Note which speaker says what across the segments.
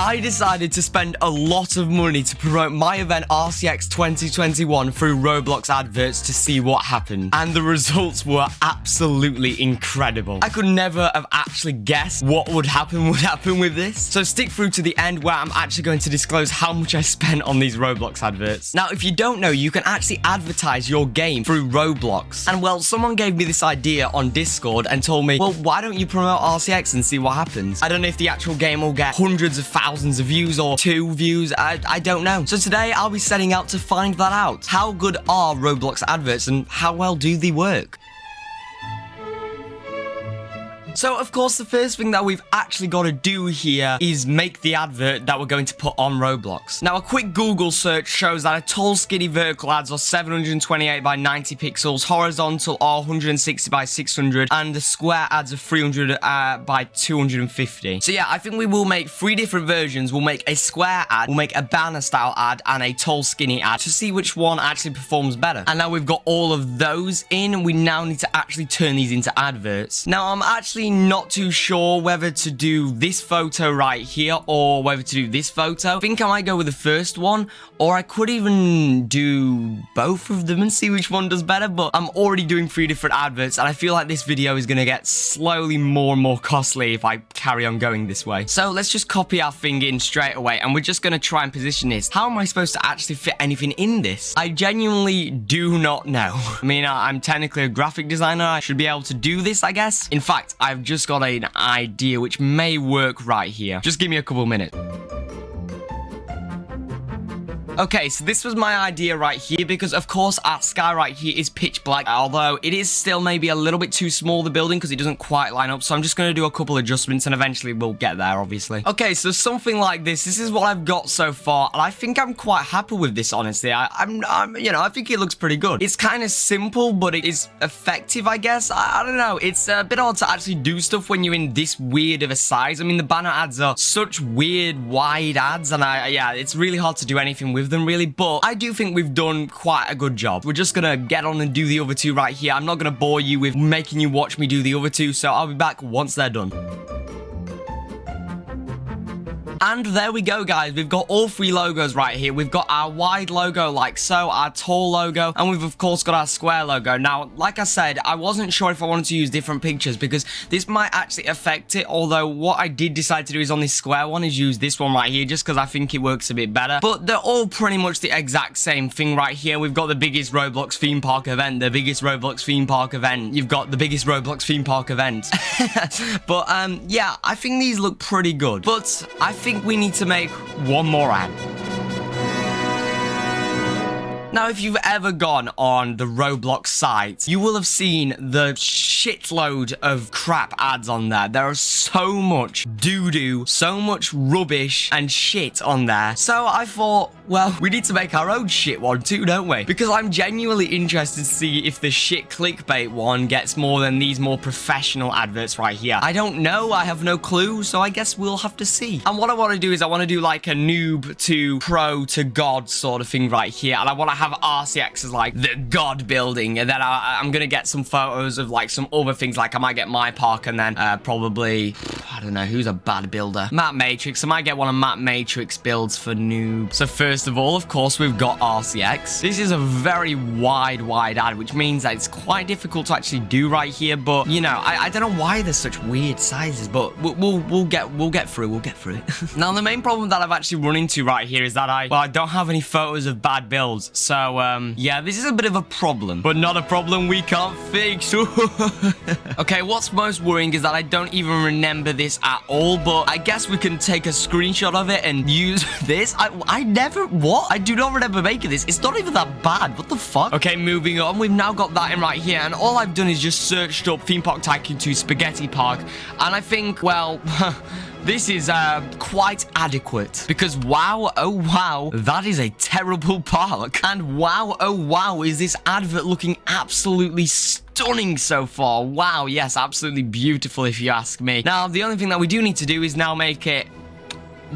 Speaker 1: I decided to spend a lot of money to promote my event RCX 2021 through Roblox Adverts to see what happened. And the results were absolutely incredible. I could never have actually guessed what would happen with this. So stick through to the end where I'm actually going to disclose how much I spent on these Roblox adverts. Now, if you don't know, you can actually advertise your game through Roblox. And well, someone gave me this idea on Discord and told me, well, why don't you promote RCX and see what happens? I don't know if the actual game will get hundreds of thousands of views or 2 views. I don't know. So today I'll be setting out to find that out. How good are Roblox adverts and how well do they work? So, of course, the first thing that we've actually got to do here is make the advert that we're going to put on Roblox. Now, a quick Google search shows that a tall, skinny vertical ads are 728 by 90 pixels, horizontal are 160 by 600, and the square ads are 300 by 250. So, yeah, I think we will make 3 different versions. We'll make a square ad, we'll make a banner-style ad, and a tall, skinny ad to see which one actually performs better. And now we've got all of those in, we now need to actually turn these into adverts. Now, I'm actually not too sure whether to do this photo right here or whether to do this photo. I think I might go with the first one, or I could even do both of them and see which one does better, but I'm already doing 3 different adverts and I feel like this video is going to get slowly more and more costly if I carry on going this way. So let's just copy our thing in straight away and we're just going to try and position this. How am I supposed to actually fit anything in this? I genuinely do not know. I mean, I'm technically a graphic designer. I should be able to do this, I guess. In fact, I've just got an idea which may work right here. Just give me a couple minutes. Okay, so this was my idea right here because, of course, our sky right here is pitch black, although it is still maybe a little bit too small, the building, because it doesn't quite line up. So I'm just going to do a couple adjustments and eventually we'll get there, obviously. Okay, so something like this. This is what I've got so far, and I think I'm quite happy with this, honestly. I'm you know, I think it looks pretty good. It's kind of simple, but it is effective, I guess. I don't know. It's a bit hard to actually do stuff when you're in this weird of a size. I mean, the banner ads are such weird, wide ads, and yeah, it's really hard to do anything with them, really, but I do think we've done quite a good job. We're just gonna get on and do the other 2 right here. I'm not gonna bore you with making you watch me do the other 2, so I'll be back once they're done. And there we go, guys. We've got all 3 logos right here. We've got our wide logo like so, our tall logo, and we've, of course, got our square logo. Now, like I said, I wasn't sure if I wanted to use different pictures because this might actually affect it, although what I did decide to do is on this square one is use this one right here just because I think it works a bit better. But they're all pretty much the exact same thing right here. We've got the biggest Roblox theme park event, the biggest Roblox theme park event. You've got the biggest Roblox theme park event. But, yeah, I think these look pretty good. But I think we need to make one more ad. Now, if you've ever gone on the Roblox site, you will have seen the shitload of crap ads on there. There are so much doo-doo, so much rubbish and shit on there. So I thought, well, we need to make our own shit one too, don't we? Because I'm genuinely interested to see if the shit clickbait one gets more than these more professional adverts right here. I don't know. I have no clue. So I guess we'll have to see. And what I want to do is I want to do like a noob to pro to god sort of thing right here. And I want to have RCX as like the god building, and then I'm gonna get some photos of like some other things. Like I might get my park, and then probably, I don't know who's a bad builder, 𝗦𝗵ici𝗄𝗺𝗃. I might get one of 𝗦𝗵ici𝗄𝗃's builds for noob. So first of all, of course, we've got RCX. This is a very wide ad, which means that it's quite difficult to actually do right here. But you know, I don't know why there's such weird sizes, but we'll get through it. Now the main problem that I've actually run into right here is that I don't have any photos of bad builds. So yeah, this is a bit of a problem, but not a problem we can't fix. Okay, what's most worrying is that I don't even remember this at all, but I guess we can take a screenshot of it and use this. I do not remember making this. It's not even that bad. What the fuck? Okay, moving on. We've now got that in right here, and all I've done is just searched up Theme Park Tycoon 2 Spaghetti Park, and I think, well, this is quite adequate because wow, oh wow, that is a terrible park. And wow, oh wow, is this advert looking absolutely stunning so far. Wow, yes, absolutely beautiful if you ask me. Now, the only thing that we do need to do is now make it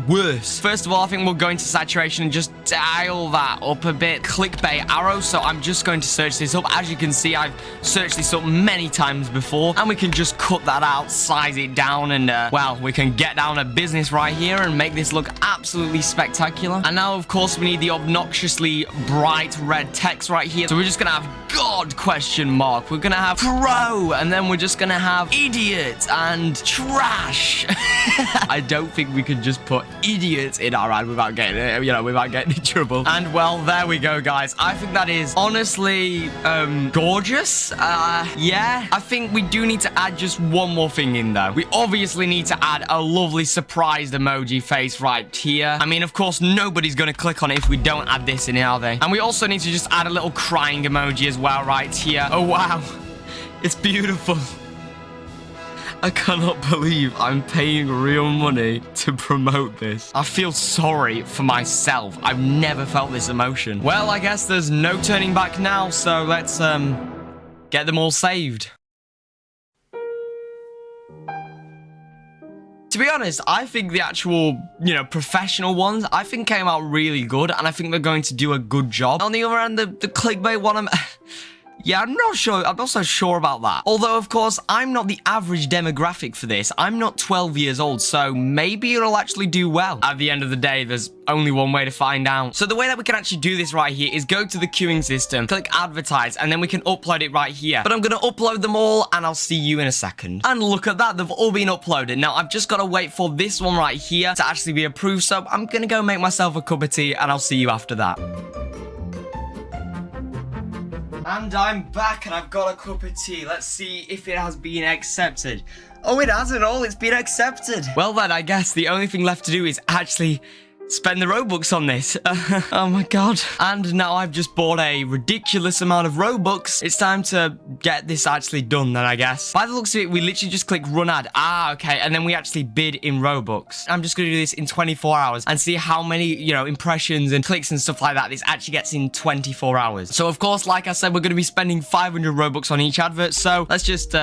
Speaker 1: worse. First of all, I think we'll go into saturation and just dial that up a bit. Clickbait arrow. So I'm just going to search this up. As you can see, I've searched this up many times before, and we can just cut that out, size it down, and well, we can get down to business right here and make this look absolutely spectacular. And now, of course, we need the obnoxiously bright red text right here. So we're just gonna have God question mark. We're gonna have pro, and then we're just gonna have idiot and trash. I don't think we could just put idiot in our ad without getting, without getting in trouble. And well, there we go, guys. I think that is honestly gorgeous. Yeah, I think we do need to add just one more thing in though. We obviously need to add a lovely surprised emoji face right here. I mean, of course, nobody's gonna click on it if we don't add this in, are they? And we also need to just add a little crying emoji as well right here. Oh wow, it's beautiful. I cannot believe I'm paying real money to promote this. I feel sorry for myself. I've never felt this emotion. Well, I guess there's no turning back now, so let's get them all saved. To be honest, I think the actual, professional ones, I think came out really good, and I think they're going to do a good job. On the other hand, the clickbait one, yeah, I'm not sure. I'm not so sure about that. Although, of course, I'm not the average demographic for this. I'm not 12 years old, so maybe it'll actually do well. At the end of the day, there's only one way to find out. So the way that we can actually do this right here is go to the queuing system, click advertise, and then we can upload it right here. But I'm going to upload them all, and I'll see you in a second. And look at that. They've all been uploaded. Now, I've just got to wait for this one right here to actually be approved. So I'm going to go make myself a cup of tea, and I'll see you after that. And I'm back, and I've got a cup of tea. Let's see if it has been accepted. Oh, it has at all. It's been accepted. Well, then, I guess the only thing left to do is actually spend the Robux on this. Oh my god. And now I've just bought a ridiculous amount of Robux. It's time to get this actually done then, I guess. By the looks of it, we literally just click run ad. Ah, okay. And then we actually bid in Robux. I'm just going to do this in 24 hours and see how many, impressions and clicks and stuff like that this actually gets in 24 hours. So, of course, like I said, we're going to be spending 500 Robux on each advert. So let's just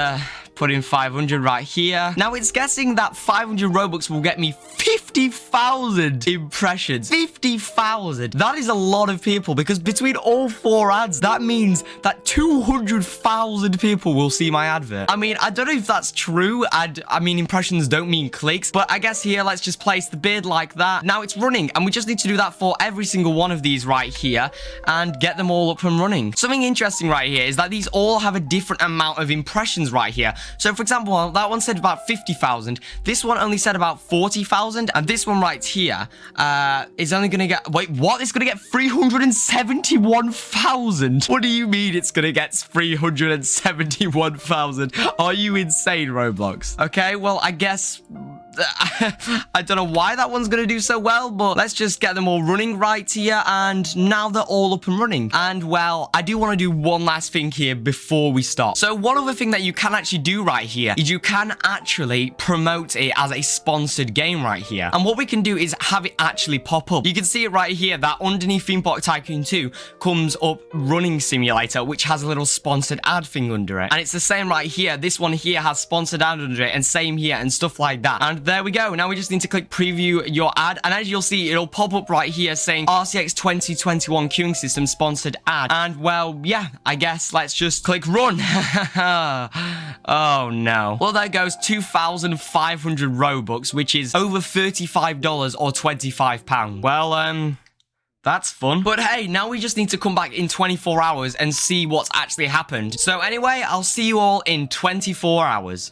Speaker 1: put in 500 right here. Now, it's guessing that 500 Robux will get me 50,000 impressions. 50,000. That is a lot of people, because between all 4 ads, that means that 200,000 people will see my advert. I mean, I don't know if that's true. I mean, impressions don't mean clicks, but I guess here, let's just place the bid like that. Now it's running, and we just need to do that for every single one of these right here and get them all up and running. Something interesting right here is that these all have a different amount of impressions right here. So, for example, that one said about 50,000. This one only said about 40,000, and this one right here is only gonna get, wait, what? It's gonna get 371,000. What do you mean it's gonna get 371,000? Are you insane, Roblox? Okay, well, I guess I don't know why that one's gonna do so well, but let's just get them all running right here, and now they're all up and running. And well, I do want to do one last thing here before we stop. So one other thing that you can actually do right here is you can actually promote it as a sponsored game right here. And what we can do is have it actually pop up. You can see it right here that underneath Theme Park Tycoon 2 comes up Running Simulator, which has a little sponsored ad thing under it. And it's the same right here. This one here has sponsored ad under it, and same here and stuff like that. And there we go. Now we just need to click preview your ad, and as you'll see, it'll pop up right here saying RCX 2021 queuing system sponsored ad. And well, yeah, I guess let's just click run. Oh no. Well, there goes 2,500 Robux, which is over $35 or £25. Well, that's fun. But hey, now we just need to come back in 24 hours and see what's actually happened. So anyway, I'll see you all in 24 hours.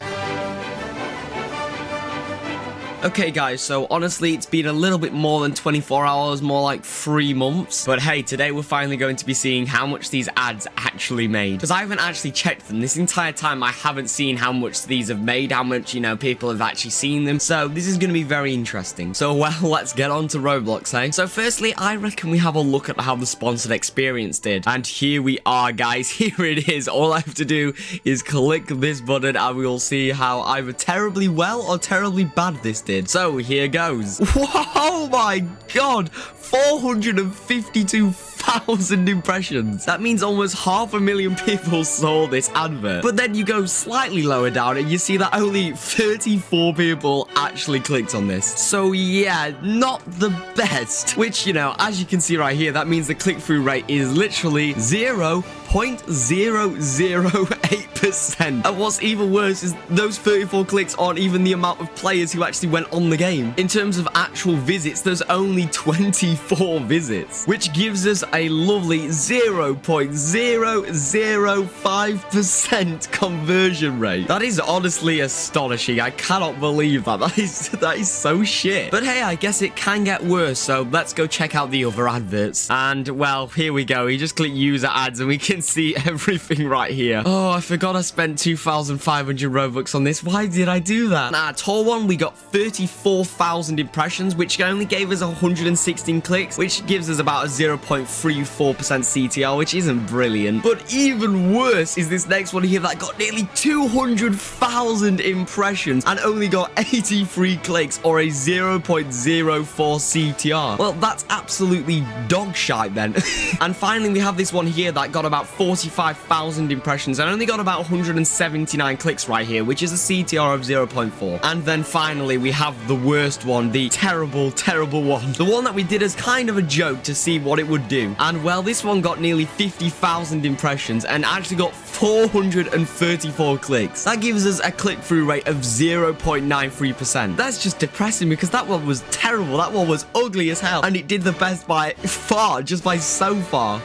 Speaker 1: Okay guys, so honestly, it's been a little bit more than 24 hours, more like 3 months. But hey, today we're finally going to be seeing how much these ads actually made. Because I haven't actually checked them. This entire time, I haven't seen how much these have made, how much, people have actually seen them. So this is going to be very interesting. So well, let's get on to Roblox, eh? So firstly, I reckon we have a look at how the sponsored experience did. And here we are, guys. Here it is. All I have to do is click this button and we will see how either terribly well or terribly bad this did. So here goes. Oh my god, 452,000 30,000 impressions. That means almost 500,000 people saw this advert. But then you go slightly lower down and you see that only 34 people actually clicked on this. So yeah, not the best. Which, you know, as you can see right here, that means the click-through rate is literally 0.008%. And what's even worse is those 34 clicks aren't even the amount of players who actually went on the game. In terms of actual visits, there's only 24 visits, which gives us a lovely 0.005% conversion rate. That is honestly astonishing. I cannot believe that. That is so shit. But hey, I guess it can get worse, so let's go check out the other adverts. And well, here we go. We just click user ads and we can see everything right here. Oh, I forgot I spent 2,500 Robux on this. Why did I do that? Nah, tall one, we got 34,000 impressions, which only gave us 116 clicks, which gives us about a 0.34% CTR, which isn't brilliant. But even worse is this next one here that got nearly 200,000 impressions and only got 83 clicks, or a 0.04 CTR. Well, that's absolutely dog shite then. And finally, we have this one here that got about 45,000 impressions and only got about 179 clicks right here, which is a CTR of 0.4. And then finally, we have the worst one, the terrible, terrible one. The one that we did as kind of a joke to see what it would do. And well, this one got nearly 50,000 impressions and actually got 434 clicks. That gives us a click-through rate of 0.93%. That's just depressing because that one was terrible. That one was ugly as hell. And it did the best by far, just by so far.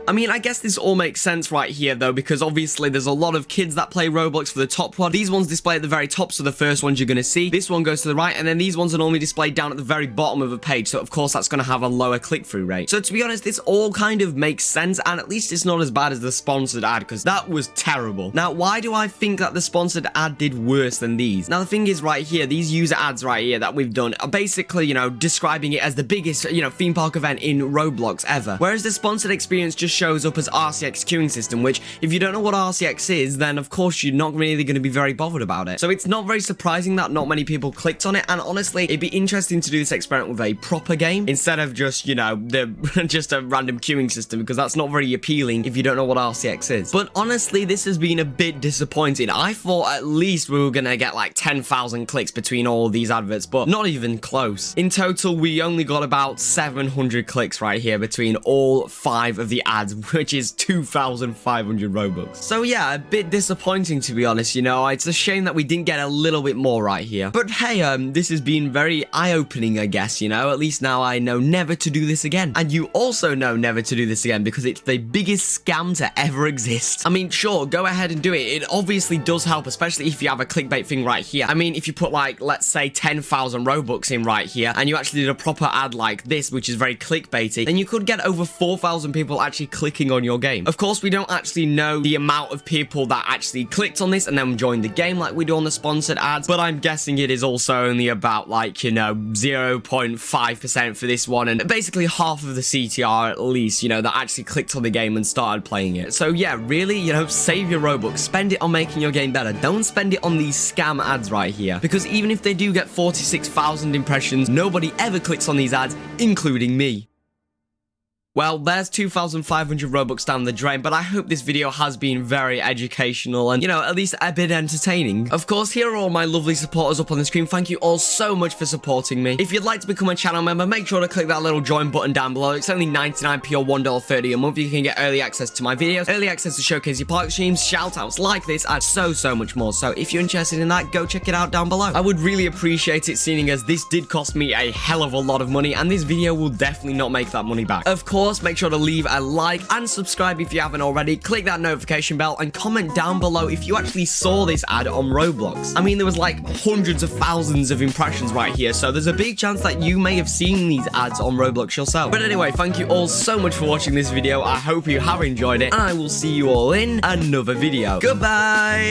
Speaker 1: I mean, I guess this all makes sense right here, though, because obviously there's a lot of kids that play Roblox for the top one. These ones display at the very top, so the first ones you're going to see. This one goes to the right, and then these ones are normally displayed down at the very bottom of a page, so of course that's going to have a lower click-through rate. So to be honest, this all kind of makes sense, and at least it's not as bad as the sponsored ad, because that was terrible. Now, why do I think that the sponsored ad did worse than these? Now, the thing is right here, these user ads right here that we've done are basically, you know, describing it as the biggest, you know, theme park event in Roblox ever. Whereas the sponsored experience just shows up as 𝗬𝗂𝗍𝒂𝗍 queuing system, which if you don't know what 𝗬𝗂𝗍𝒂𝗍 is, then of course you're not really going to be very bothered about it. So it's not very surprising that not many people clicked on it, and honestly, it'd be interesting to do this experiment with a proper game instead of just, you know, just a random queuing system, because that's not very appealing if you don't know what 𝗬𝗂𝗍𝒂𝗍 is. But honestly, this has been a bit disappointing. I thought at least we were going to get like 10,000 clicks between all these adverts, but not even close. In total, we only got about 700 clicks right here between all 5 of the ads, which is 2,500 Robux. So yeah, a bit disappointing to be honest, you know. It's a shame that we didn't get a little bit more right here. But hey, this has been very eye-opening, I guess, you know. At least now I know never to do this again. And you also know never to do this again because it's the biggest scam to ever exist. I mean, sure, go ahead and do it. It obviously does help, especially if you have a clickbait thing right here. I mean, if you put like, let's say 10,000 Robux in right here, and you actually did a proper ad like this, which is very clickbaity, then you could get over 4,000 people actually clicking on your game. Of course, we don't actually know the amount of people that actually clicked on this and then joined the game like we do on the sponsored ads, but I'm guessing it is also only about like, you know, 0.5% for this one, and basically half of the CTR at least, you know, that actually clicked on the game and started playing it. So yeah, really, you know, save your Robux, spend it on making your game better. Don't spend it on these scam ads right here, because even if they do get 46,000 impressions, nobody ever clicks on these ads, including me. Well, there's 2,500 Robux down the drain, but I hope this video has been very educational and, you know, at least a bit entertaining. Of course, here are all my lovely supporters up on the screen. Thank you all so much for supporting me. If you'd like to become a channel member, make sure to click that little join button down below. It's only 99p or $1.30 a month. You can get early access to my videos, early access to showcase your park streams, shoutouts like this, and so much more. So if you're interested in that, go check it out down below. I would really appreciate it, seeing as this did cost me a hell of a lot of money, and this video will definitely not make that money back. Of course, make sure to leave a like and subscribe if you haven't already. Click that notification bell and comment down below if you actually saw this ad on Roblox. I mean, there was like hundreds of thousands of impressions right here, so there's a big chance that you may have seen these ads on Roblox yourself. But anyway, thank you all so much for watching this video. I hope you have enjoyed it, and I will see you all in another video. Goodbye!